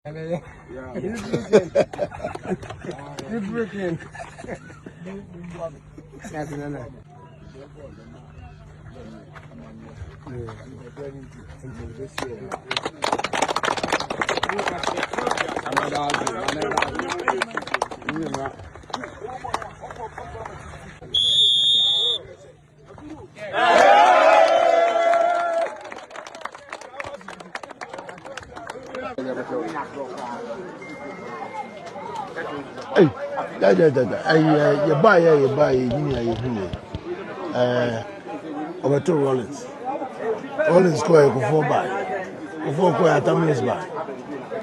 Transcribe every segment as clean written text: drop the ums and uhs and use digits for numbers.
He's breaking. That's another. Hey, you buy, you over two Rollins. Rollins square before buy. Before quite a minutes buy.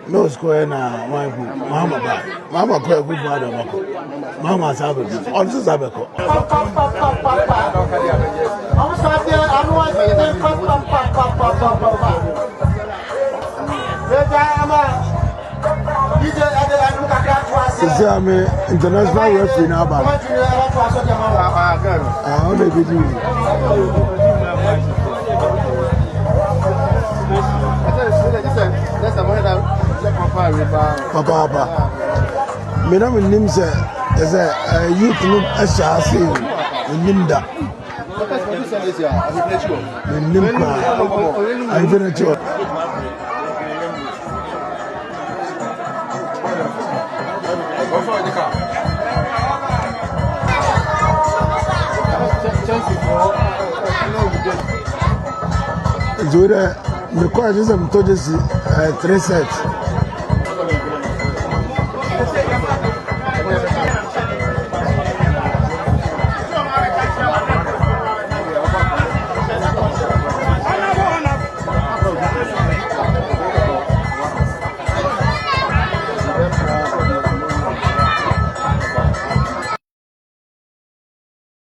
No square na Mama buy. Mama quite good buy the Mako. Mama Sabaco. Also Sabaco. I'm an international referee now. I only did you. Papa, Madam Nims is a youth look as I say, Linda. Nimka, I'm very sure. Zoda, the court is a 3 sets.